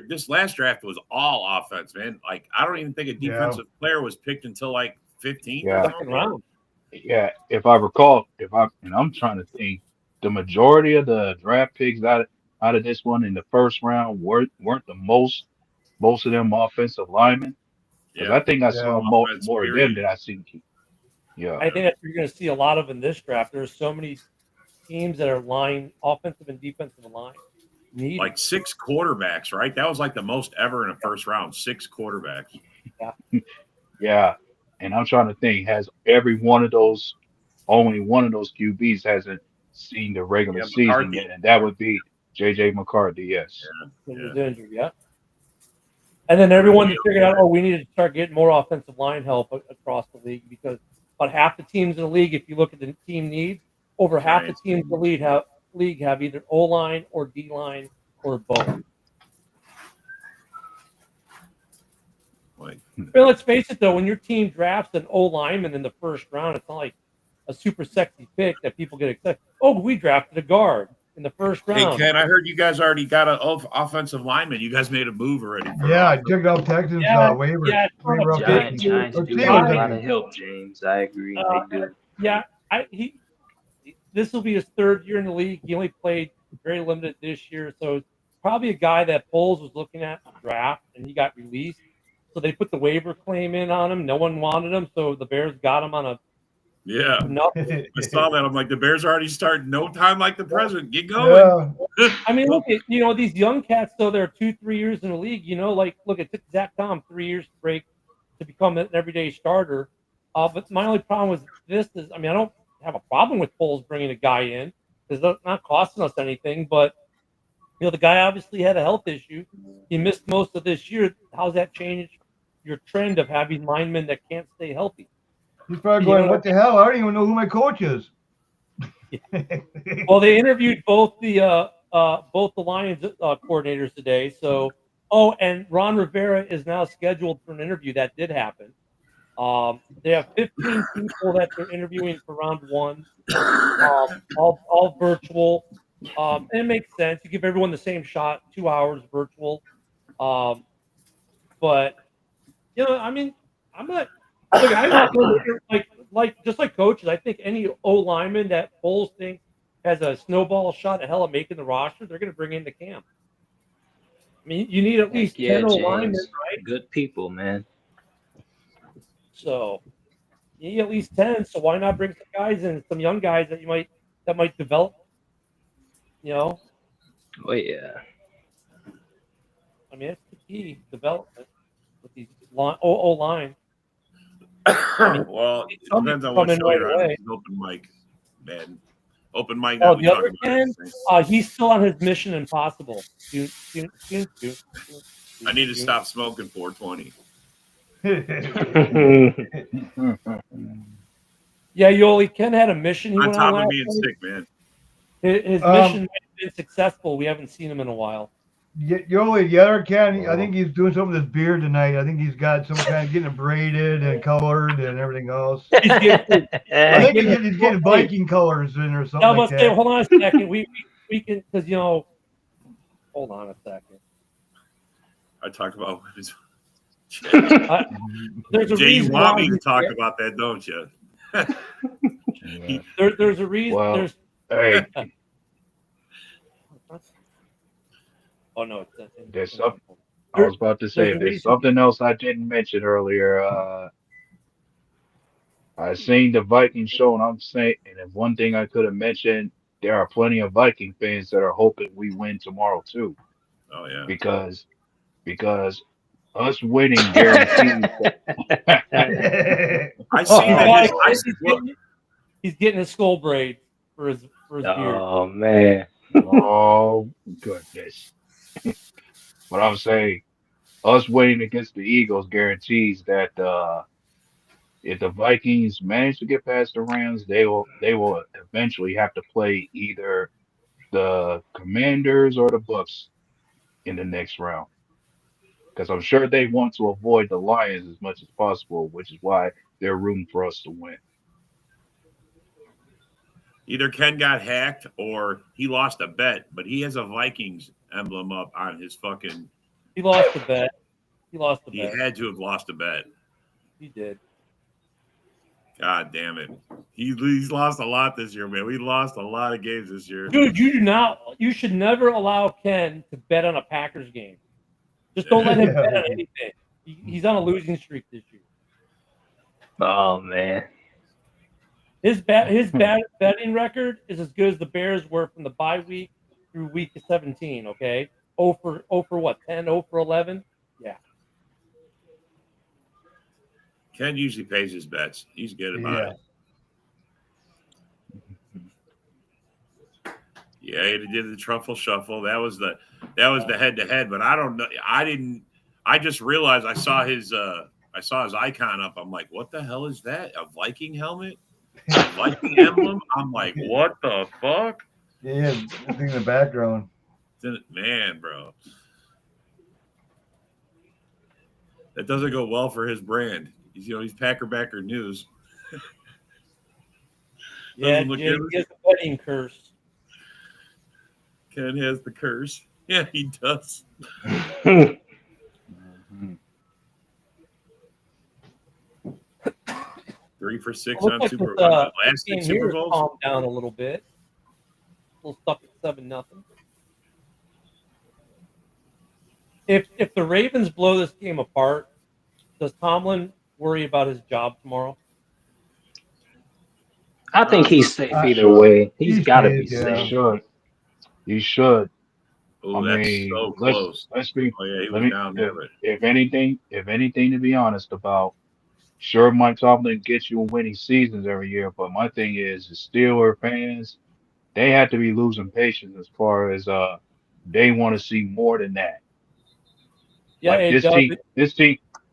This last draft was all offense, man. Like, I don't even think a defensive player was picked until like 15th or second round. Yeah, if I recall, and I'm trying to think, the majority of the draft picks out of this one in the first round weren't the most of them offensive linemen. Because I think I saw more of them than I seen. Yeah, I think that you're going to see a lot of in this draft. There's so many teams that are offensive and defensive line. Like 6 quarterbacks, right? That was like the most ever in a first round. 6 quarterbacks. Yeah. Yeah. And I'm trying to think, has only one of those QBs hasn't seen the regular season yet, and that would be JJ McCarthy, yes. He was injured, yeah. And then everyone figured out, we need to start getting more offensive line help across the league, because about half the teams in the league, if you look at the team needs, over half the teams in the league have either O-line or D-line or both. But let's face it, though, when your team drafts an O-lineman in the first round, it's not like a super sexy pick that people get excited. Oh, we drafted a guard in the first round. Hey, Ken, I heard you guys already got an offensive lineman. You guys made a move already. Yeah, I took out Texans waiver. Giants do need a lot of help, James. I agree. They do. Yeah, this will be his third year in the league. He only played very limited this year, so probably a guy that Poles was looking at to draft, and he got released. So they put the waiver claim in on him. No one wanted him, so the Bears got him on a I saw that. I'm like, the Bears are already starting. No time like the present. Get going. Yeah. I mean, look at these young cats. Though they're 2-3 years in the league. Look, it took Zach Tom 3 years to break to become an everyday starter. But my only problem with this is, I don't have a problem with Poles bringing a guy in because it's not costing us anything. But the guy obviously had a health issue. He missed most of this year. How's that changed your trend of having linemen that can't stay healthy? He's probably going, what the hell? I don't even know who my coach is. Well, they interviewed both the Lions coordinators today. So, and Ron Rivera is now scheduled for an interview. That did happen. They have 15 people that they're interviewing for round one, all virtual. And it makes sense. You give everyone the same shot, 2 hours virtual. But I'm not. Look, just like coaches, I think any O lineman that Poles thinks has a snowball shot at hell of making the roster, they're going to bring into camp. I mean, you need at least 10 O linemen, right? Good people, man. So you need at least 10. So why not bring some guys in, some young guys that might develop? Oh yeah. I mean, it's the key development with these O line. Well, it depends on what show you're on. Open mic, man. Open mic. Oh, the other Ken, he's still on his Mission Impossible. I need to stop smoking 420. Yeah, Yoli, Ken had a mission he On went on top of last being night. sick, man. His mission might have been successful. We haven't seen him in a while. Yoli, the other Ken, I think he's doing something with his beard tonight. I think he's got some kind of getting it braided and colored and everything else. He's getting, I think he's getting Viking colors in or something I like must that. say, hold on a second. We can, because hold on a second. I talk about his. There's a Jay, reason you want why me to he's talk there. about that, don't you? There's a reason. Well, hey, oh no, there's something. I was about to say, there's something else I didn't mention earlier. I seen the Viking show, and I'm saying, and if one thing I could have mentioned, there are plenty of Viking fans that are hoping we win tomorrow too, Oh yeah. because us winning guarantees. I see that. He's getting his skull braids for his beard. Oh man. Oh goodness. But I'm saying, us winning against the Eagles guarantees that if the Vikings manage to get past the Rams, they will eventually have to play either the Commanders or the Bucks in the next round. Because I'm sure they want to avoid the Lions as much as possible, which is why they're rooting for us to win. Either Ken got hacked or he lost a bet, but he has a Vikings emblem up on his fucking. He lost the bet. He had to have lost a bet. He did. God damn it. He's lost a lot this year, man. We lost a lot of games this year. Dude, you should never allow Ken to bet on a Packers game. Just don't let him bet on anything. He's on a losing streak this year. Oh man. His betting record is as good as the Bears were from the bye week through week 17, okay? 0 for what? 10, 0 for 11? Yeah. Ken usually pays his bets. He's good about it. Yeah, he did the truffle shuffle. That was the head to head, but I don't know. I just realized I saw his icon up. I'm like, what the hell is that? A Viking helmet? A Viking emblem? I'm like, what the fuck? Yeah, I think in the background. Man, bro. That doesn't go well for his brand. He's Packer news. Yeah, Jay has a wedding curse. Ken has the curse. Yeah, he does. 3 for 6 on Super Bowl. Last 6 Super Bowls. Calmed down a little bit. A little stuck at 7-0. If the Ravens blow this game apart, does Tomlin worry about his job tomorrow? I think he's safe either way. He's got to be safe. He should. Oh, that's so close. Let's be. Oh yeah, he was down there. If anything, to be honest about, sure, Mike Tomlin gets you winning seasons every year, but my thing is, the Steelers fans, they have to be losing patience as far as they want to see more than that. Yeah, like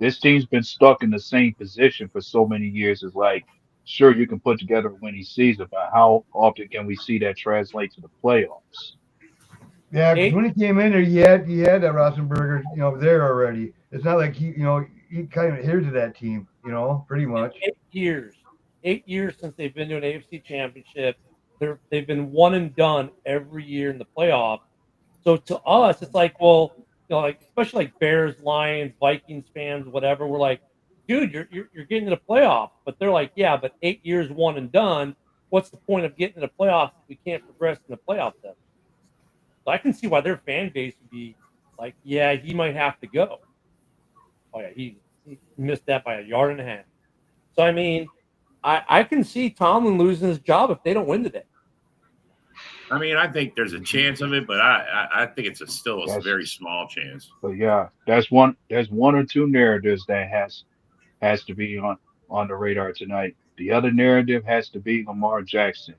this team's been stuck in the same position for so many years. It's like, sure, you can put together a winning season, but how often can we see that translate to the playoffs? Yeah, because when he came in there, he had that Roethlisberger, there already. It's not like he kind of adhered to that team, pretty much. 8 years. 8 years since they've been to an AFC championship. They've been one and done every year in the playoffs. So to us, it's like, well, like especially like Bears, Lions, Vikings fans, whatever. We're like, dude, you're getting to the playoffs, but they're like, yeah, but 8 years one and done. What's the point of getting to the playoffs if we can't progress in the playoffs? Then? So I can see why their fan base would be like, yeah, he might have to go. Oh yeah, he missed that by 1.5 yards. So I mean, I can see Tomlin losing his job if they don't win today. I mean, I think there's a chance of it, but I think it's still a very small chance. But yeah, there's one or two narratives that has to be on the radar tonight. The other narrative has to be Lamar Jackson.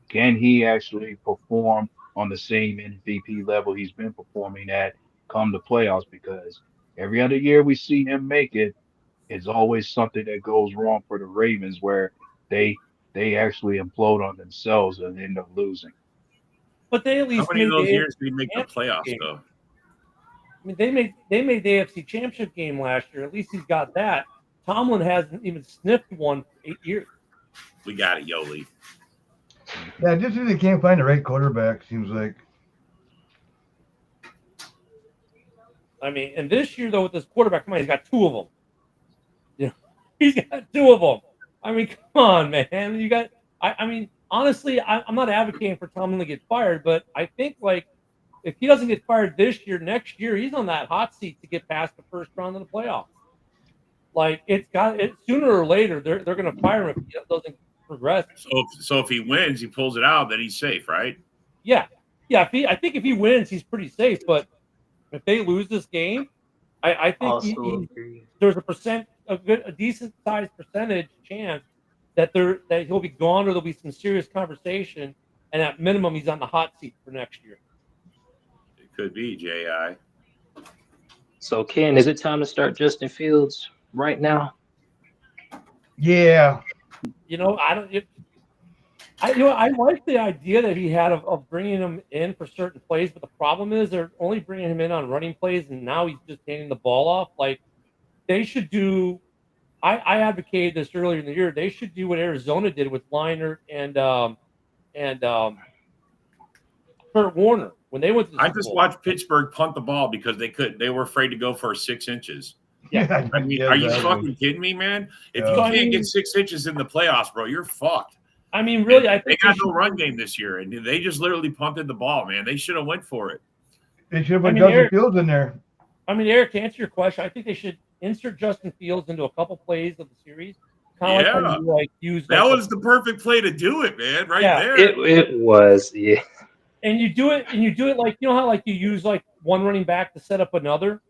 Can he actually perform on the same MVP level he's been performing at come the playoffs? Because every other year we see him make it, it's always something that goes wrong for the Ravens where they they actually implode on themselves and end up losing. But they at How least many of made those the years did he make the AFC playoffs game. though? I mean, they made the AFC Championship game last year. At least he's got that. Tomlin hasn't even sniffed one for 8 years. We got it, Yoli. Yeah, just because they can't find the right quarterback, seems like. I mean, and this year though with this quarterback, come on, he's got two of them. You know, he's got two of them. I mean, come on, man. You got. I mean, honestly, I'm not advocating for Tomlin to get fired, but I think like if he doesn't get fired this year, next year he's on that hot seat to get past the first round of the playoffs. Like it's got it sooner or later they're going to fire him if he doesn't progress. So if he wins, he pulls it out, then he's safe, right? Yeah. I think if he wins, he's pretty safe. But if they lose this game, I think there's a decent sized percentage chance that he'll be gone or there'll be some serious conversation, and at minimum he's on the hot seat for next year. It could be Ji. So, Ken, is it time to start Justin Fields right now? Yeah. You know, I like the idea that he had of bringing him in for certain plays, but the problem is they're only bringing him in on running plays, and now he's just handing the ball off. Like they should do. I advocated this earlier in the year. They should do what Arizona did with Leinart and Kurt Warner when they went to the I Super just Bowl. watched Pittsburgh punt the ball because they were afraid to go for 6 inches. Yeah. I mean, Yeah, are you exactly. fucking kidding me, man? If Yeah. you So, I can't mean- get 6 inches in the playoffs, bro, you're fucked. I mean, really, I They think got no run game this year, and they just literally punted the ball, man. They should have went for it. They should have I put mean, Justin Eric- Fields in there. I mean, Eric, to answer your question, I think they should insert Justin Fields into a couple plays of the series. Kind of like how you use That like was the perfect play to do it, man, right Yeah. there. It was, yeah. and you do it like you know how like you use like one running back to set up another.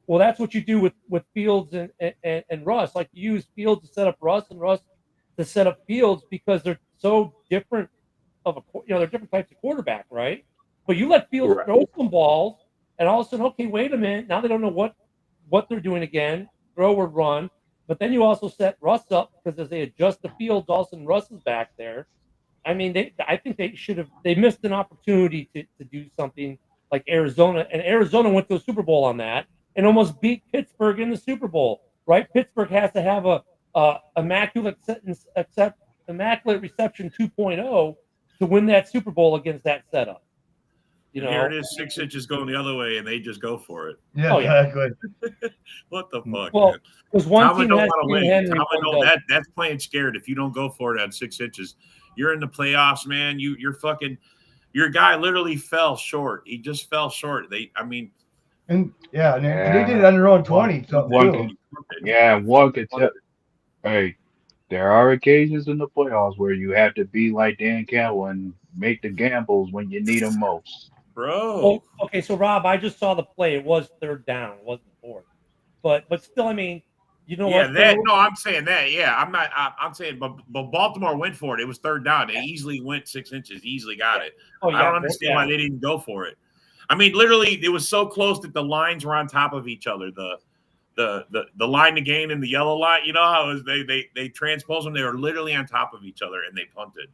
Well, that's what you do with Fields and Russ. Like you use Fields to set up Russ and Russ to set up Fields because they're so different they're different types of quarterback, right? But you let Fields Right. throw some balls, and all of a sudden, okay, wait a minute, now they don't know what they're doing again, throw or run. But then you also set Russ up because as they adjust the Fields, all of a sudden Russ is back there. I mean, I think they missed an opportunity to do something like Arizona, and Arizona went to a Super Bowl on that and almost beat Pittsburgh in the Super Bowl, right? Pittsburgh has to have a immaculate reception 2.0 to win that Super Bowl against that setup. You know, Here it is, 6 inches going the other way, and they just go for it. Yeah, Oh, yeah. exactly. What the fuck? well, man? because one Tomlin team don't has want to King win. Henry, Tomlin one don't, doesn't. that's playing scared. If you don't go for it at 6 inches, you're in the playoffs, man. You're fucking. Your guy literally fell short. He just fell short. And yeah, they did it on their own 20. One Too. can, one could tell. Hey, there are occasions in the playoffs where you have to be like Dan Campbell and make the gambles when you need them most. Bro. Well, okay, so Rob, I just saw the play. It was third down. It wasn't fourth. But still, I mean, you know Yeah, what? no, I'm saying that. Yeah, I'm saying, but Baltimore went for it. It was third down. They easily went 6 inches. Easily got it. Oh, yeah, I don't understand why they didn't go for it. I mean, literally, it was so close that the lines were on top of each other. The line to gain and the yellow line. You know how it was they transposed them. They were literally on top of each other and they punted.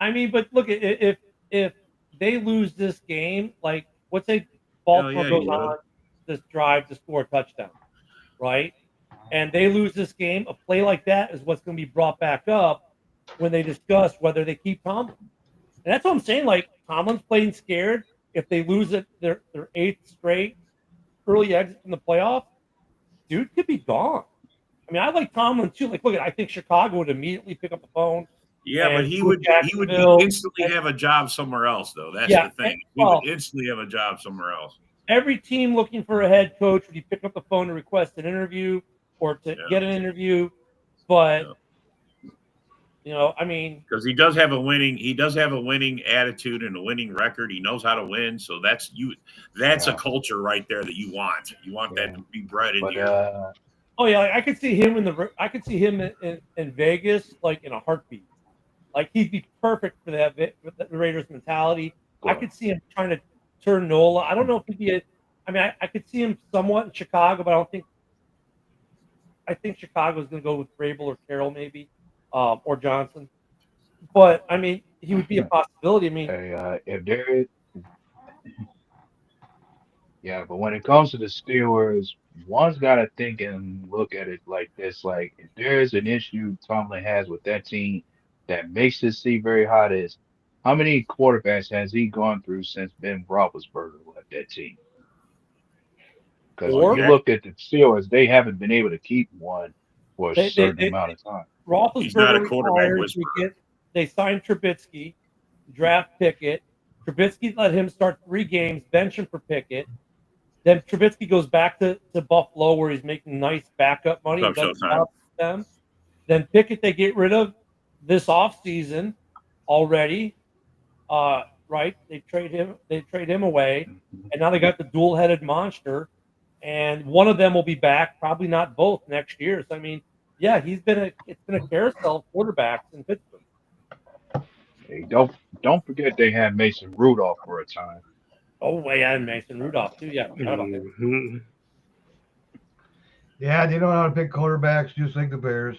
I mean, but look, if they lose this game, like let's say Baltimore goes on this drive to score a touchdown, right? And they lose this game, a play like that is what's going to be brought back up when they discuss whether they keep Tomlin. And that's what I'm saying. Like Tomlin's playing scared. If they lose it, their eighth straight early exit from the playoffs, dude could be gone. I mean, I like Tomlin too. Like, look, I think Chicago would immediately pick up the phone. Yeah, but he would instantly have a job somewhere else, though. That's the thing. He would instantly have a job somewhere else. Every team looking for a head coach would you pick up the phone to request an interview or to get an interview. But you know, I mean, because he does have a winning attitude and a winning record. He knows how to win. So that's a culture right there that you want. You want that to be bred in you. Oh yeah, I could see him in Vegas like in a heartbeat. Like he'd be perfect for that with the Raiders mentality. I could see him trying to turn Nola. I don't know if he'd be I could see him somewhat in Chicago, but I think Chicago's going to go with Vrabel or Carroll maybe, or Johnson. but I mean, he would be a possibility. I mean, If there is, yeah, but when it comes to the Steelers, one's got to think and look at it like this: like, if there is an issue Tomlin has with that team that makes it seem very hot, is how many quarterbacks has he gone through since Ben Roethlisberger left that team? Because when or you look at the Steelers, they haven't been able to keep one for a they, they, certain they, amount of time. He's not Roethlisberger a quarterback retires. whisperer. They sign Trubisky, draft Pickett. Trubisky let him start 3 games, bench him for Pickett. Then Trubisky goes back to Buffalo where he's making nice backup money. What's up, Doesn't Showtime? help them. Then Pickett they get rid of this offseason already. Right? They trade him away. And now they got the dual-headed monster. And one of them will be back, probably not both next year. So I mean, yeah, it's been a carousel of quarterbacks in Pittsburgh. Hey, don't forget they had Mason Rudolph for a time. Oh, yeah, and Mason Rudolph too. Yeah, forgot about that. Mhm. Yeah, they don't know how to pick quarterbacks, just like the Bears.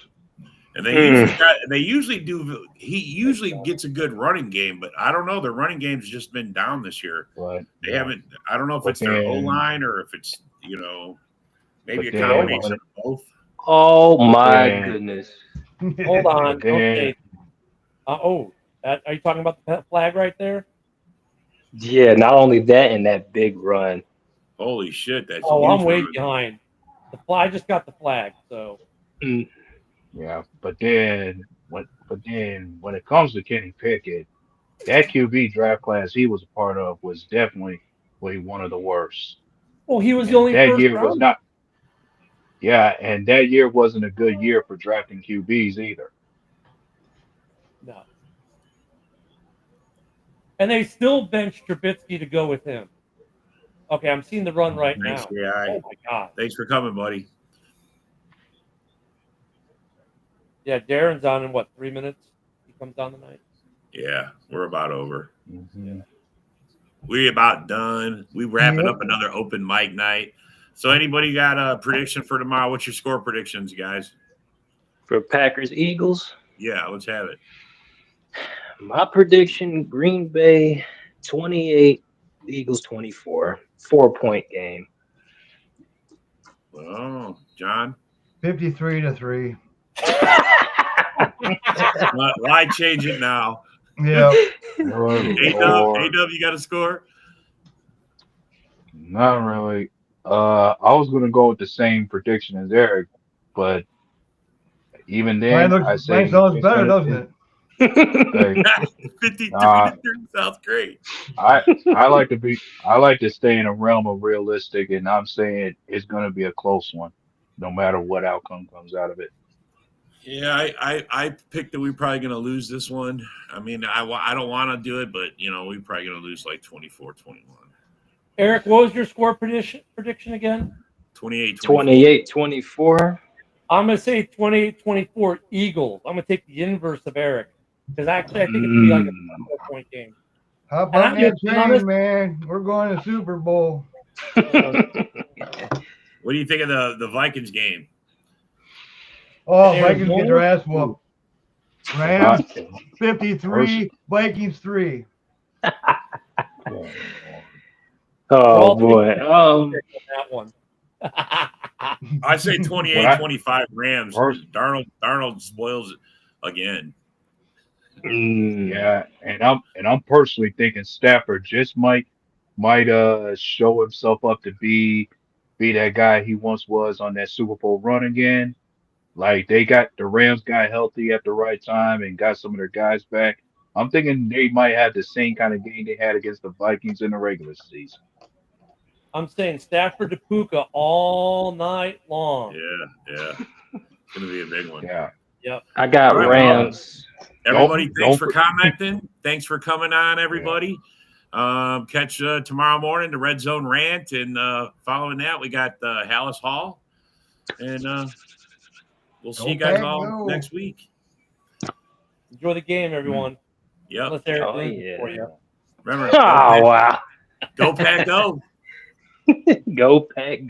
And they usually do. He usually gets a good running game, but I don't know. Their running game's just been down this year. But They haven't. I don't know if But it's their O then- line or if it's maybe a but then- combination of both. Oh my then- goodness. Hold on. Then- Okay. Are you talking about the flag right there? Yeah, not only that and that big run. Holy shit! That's Oh, huge I'm way run. behind. I just got the flag, so yeah, but then when it comes to Kenny Pickett, that QB draft class he was a part of was definitely one of the worst. well, he was the And only that first year round. was not. Yeah, and that year wasn't a good year for drafting QBs either. No. And they still benched Trubisky to go with him. Okay, I'm seeing the run right Thanks, now. yeah. Oh my god. Thanks for coming, buddy. Yeah, Darren's on in what, 3 minutes? He comes on tonight. Yeah, we're about over. Mhm. We about done. We wrapping Yep. up another open mic night. So anybody got a prediction for tomorrow? What's your score predictions, guys? For Packers Eagles, Yeah, let's have it. my prediction Green Bay 28, Eagles 24. 4-point game. Oh, John. 53-3. Why change it now? Yeah. Good A-Dub, Lord. you got a score? Not really. I was gonna go with the same prediction as Eric, but even then, I Mine say sounds it's better, gonna- doesn't it? Hey, 53-3 sounds great. I like to stay in a realm of realistic, and I'm saying it's gonna be a close one, no matter what outcome comes out of it. Yeah, I picked that we're probably going to lose this one. I mean, I don't want to do it, but, we're probably going to lose like 24-21. Eric, what was your score prediction again? 28-24. 28-24. I'm going to say 28-24 Eagles. I'm going to take the inverse of Eric because actually I think it's going to be like a 4-point game. How about And that I'm honest- train, man? We're going to Super Bowl. What do you think of the Vikings game? Oh, Arizona? Vikings get their ass whooped. Rams 53, Vikings 3. Oh boy. That one. I say 28-25 Rams. First- Darnold spoils it again. Yeah, and I'm personally thinking Stafford just might show himself up to be that guy he once was on that Super Bowl run again. Like they got the Rams got healthy at the right time and got some of their guys back. I'm thinking they might have the same kind of game they had against the Vikings in the regular season. I'm saying Stafford to Puka all night long. Yeah. It's going to be a big one. Yeah. Yep. I got All right, Rams. Everybody, Don't thanks for for- commenting. Thanks for coming on, everybody. Catch tomorrow morning the Red Zone Rant, and following that, we got Hallis Hall, and we'll see you guys Okay, all go. next week. Enjoy the game, everyone. Yep. Unless Eric Oh, wins yeah. for you. Remember, Oh wow. go Pack, go. Go Pack. Go.